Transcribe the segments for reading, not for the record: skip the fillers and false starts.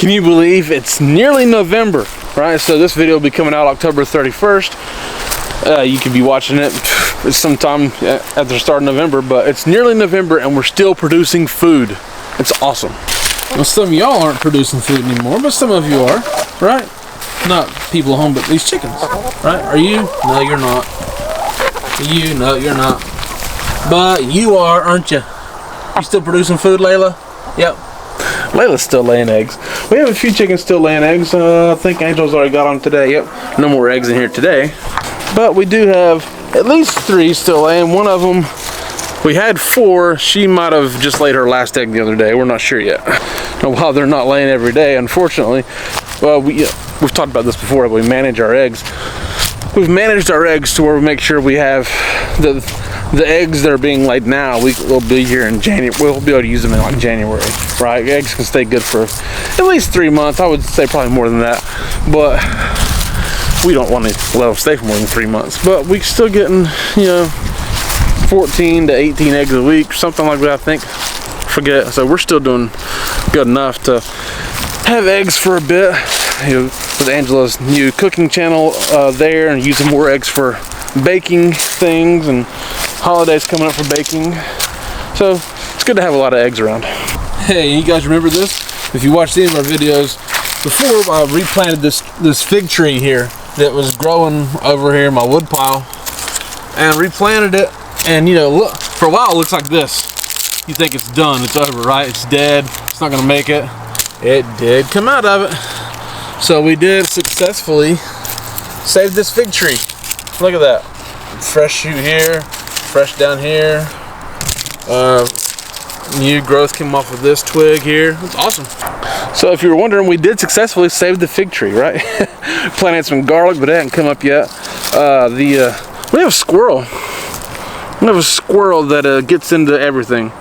Can you believe it's nearly November, right? So this video will be coming out October 31st. You could be watching it sometime at the start of November, but it's nearly November and we're still producing food. It's awesome. Well, some of y'all aren't producing food anymore, but some of you are, right? Not people at home, but these chickens, right? Are you? No, you're not. You? No, you're not. But you are, aren't you? You still producing food, Layla? Yep. Layla's still laying eggs. We have a few chickens still laying eggs. I think Angel's already got on today. Yep. No more eggs in here today. But we do have at least 3 still laying. One of them, we had 4. She might have just laid her last egg the other day. We're not sure yet. And while they're not laying every day, unfortunately, well, we've talked about this before. We manage our eggs. We've managed our eggs to where we make sure we have the eggs that are being laid now. We'll be here in January. We'll be able to use them in like January, right? Eggs can stay good for at least 3 months. I would say probably more than that, but we don't want to let them stay for more than 3 months. But we're still getting, 14 to 18 eggs a week, something like that, I think. Forget. So we're still doing good enough to have eggs for a bit. With Angela's new cooking channel there, and using more eggs for baking things, and holidays coming up for baking. So it's good to have a lot of eggs around. Hey, you guys remember this? If you watched any of our videos before, I replanted this fig tree here that was growing over here in my wood pile, and replanted it. And look, for a while it looks like this. You think it's done, it's over, right? It's dead, it's not gonna make it. It did come out of it. So we did successfully save this fig tree. Look at that. Fresh shoot here, fresh down here. New growth came off of this twig here. It's awesome. So if you were wondering, we did successfully save the fig tree, right? Planted some garlic, but it hasn't come up yet. We have a squirrel. We have a squirrel that gets into everything.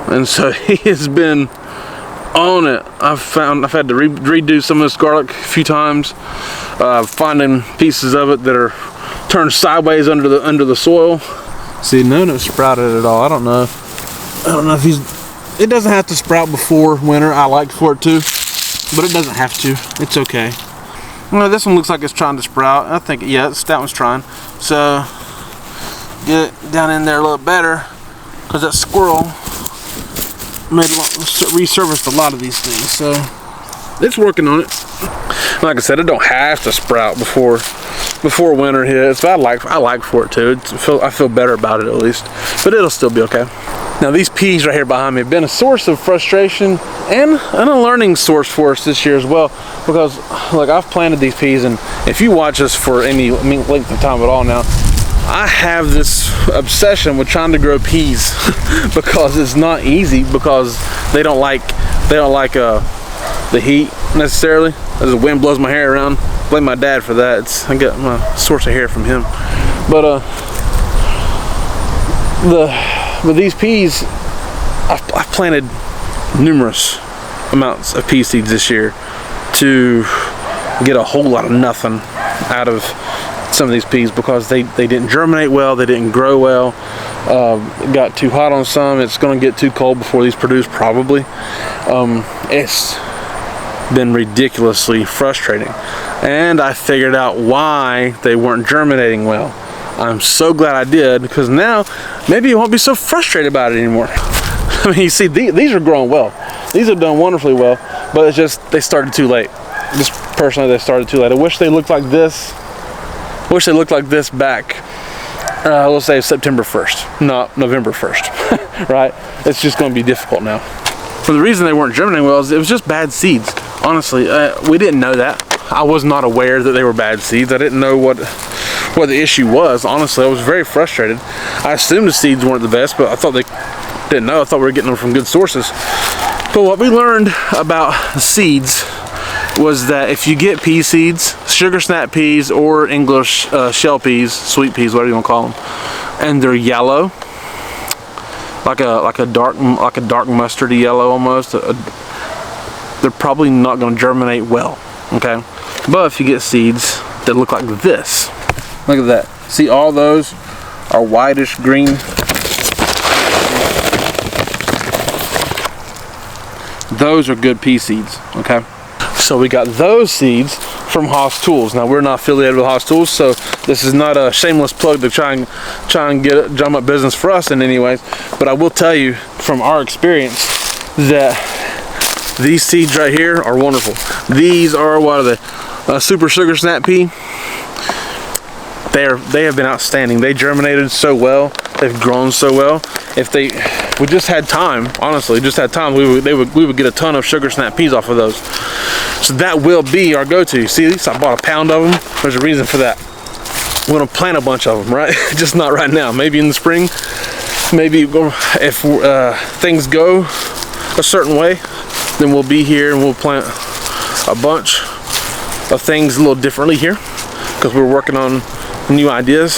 And so he has been on it. I've had to redo some of this garlic a few times, finding pieces of it that are turned sideways under the soil. See, no sprouted at all. I don't know if it doesn't have to sprout before winter. I like for it to, but it doesn't have to. It's okay. Well, this one looks like it's trying to sprout. I think, yeah, that one's trying. So get it down in there a little better, because that squirrel resurfaced a lot of these things, so it's working on it. Like I said, it don't have to sprout before winter hits, but I like for it to. I feel better about it at least, but it'll still be okay. Now these peas right here behind me have been a source of frustration and a learning source for us this year as well, because look, I've planted these peas, and if you watch us for any length of time at all now, I have this obsession with trying to grow peas because it's not easy, because they don't like the heat necessarily. As the wind blows my hair around, blame my dad for that. I get my source of hair from him. But with these peas, I've planted numerous amounts of pea seeds this year to get a whole lot of nothing out of some of these peas, because they didn't germinate well, they didn't grow well. It got too hot on some. It's going to get too cold before these produce, probably. It's been ridiculously frustrating, and I figured out why they weren't germinating well. I'm so glad I did, because now maybe you won't be so frustrated about it anymore. I mean, you see, these are growing well. These have done wonderfully well, but it's just they started too late. Just personally, they started too late. I wish they looked like this. I wish they looked like this back, let's say September 1st, not November 1st, right? It's just going to be difficult now. For the reason they weren't germinating well is it was just bad seeds. Honestly, we didn't know that. I was not aware that they were bad seeds. I didn't know what the issue was. Honestly, I was very frustrated. I assumed the seeds weren't the best, but I thought they didn't know. I thought we were getting them from good sources. But what we learned about seeds was that if you get pea seeds, sugar snap peas or English shell peas, sweet peas, whatever you want to call them, and they're yellow, like a dark mustardy yellow almost, they're probably not going to germinate well. Okay, but if you get seeds that look like this, look at that. See, all those are whitish green. Those are good pea seeds. Okay. So we got those seeds from Haas Tools. Now we're not affiliated with Haas Tools, so this is not a shameless plug to try and get drum up business for us in any ways. But I will tell you from our experience that these seeds right here are wonderful. These are, what are they? Super Sugar Snap Pea. They have been outstanding. They germinated so well. They've grown so well. If we just had time, honestly, just had time, we would get a ton of Sugar Snap Peas off of those. So that will be our go-to. See these? I bought a pound of them. There's a reason for that. We're gonna plant a bunch of them, right? Just not right now. Maybe in the spring. Maybe if things go a certain way, then we'll be here and we'll plant a bunch of things a little differently here, because we're working on new ideas.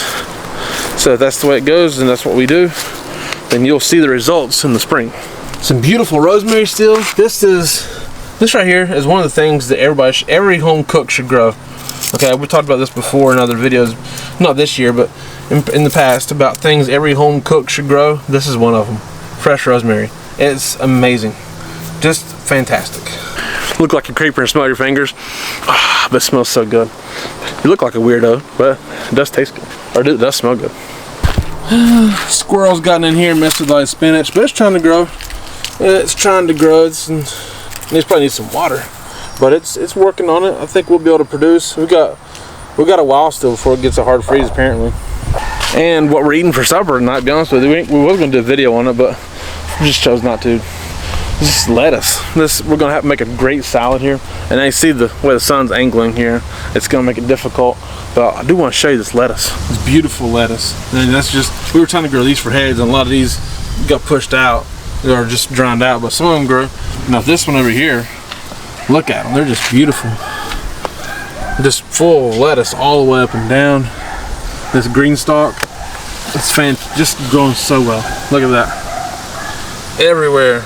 So if that's the way it goes and that's what we do, then you'll see the results in the spring. Some beautiful rosemary still. This right here is one of the things that every home cook should grow. Okay, we talked about this before in other videos, not this year, but in the past, about things every home cook should grow. This is one of them. Fresh rosemary. It's amazing. Just fantastic. Look like a creeper and smell your fingers. Ah, but it smells so good. You look like a weirdo, but it does taste good. Or it does smell good. Squirrels gotten in here and messed with all the spinach, but it's trying to grow. It's trying to grow. It probably needs some water, but it's working on it. I think we'll be able to produce. We got a while still before it gets a hard freeze, apparently. And what we're eating for supper tonight, to be honest with you, we was going to do a video on it, but we just chose not to. This is lettuce. We're gonna have to make a great salad here, and I see the way the sun's angling here. It's gonna make it difficult, but I do want to show you this lettuce. It's beautiful lettuce, and that's just, we were trying to grow these for heads, and a lot of these got pushed out or just drowned out, but some of them grow. Now this one over here, look at them. They're just beautiful. Just full of lettuce all the way up and down. This green stalk, it's just growing so well. Look at that. Everywhere.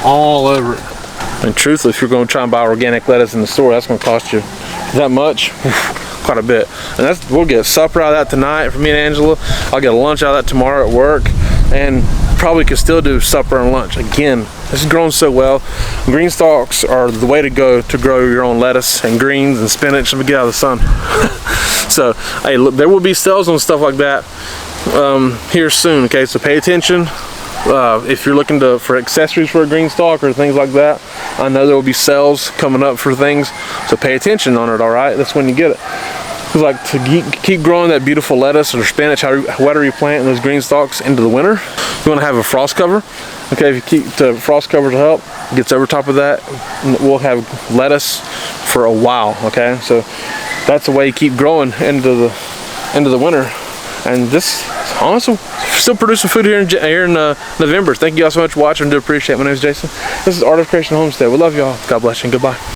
All over it. And truthfully, if you're going to try and buy organic lettuce in the store, that's going to cost you that much. Quite a bit. And we'll get supper out of that tonight for me and Angela. I'll get a lunch out of that tomorrow at work, and probably could still do supper and lunch. Again, this is growing so well. Green stalks are the way to go to grow your own lettuce and greens and spinach and get out of the sun. So hey, look, there will be sales on stuff like that here soon. Okay, so pay attention. If you're looking for accessories for a green stalk or things like that, I know there will be sales coming up for things, so pay attention on it. All right, that's when you get it. It's like to keep growing that beautiful lettuce or spinach, whatever you plant in those green stalks into the winter. You want to have a frost cover. Okay, if you keep the frost cover to help, gets over top of that, we'll have lettuce for a while. Okay, so that's the way you keep growing into the winter. And this, honestly, still producing food here in November. Thank you all so much for watching. I do appreciate it. My name is Jason. This is Art of Creation Homestead. We love y'all. God bless you and goodbye.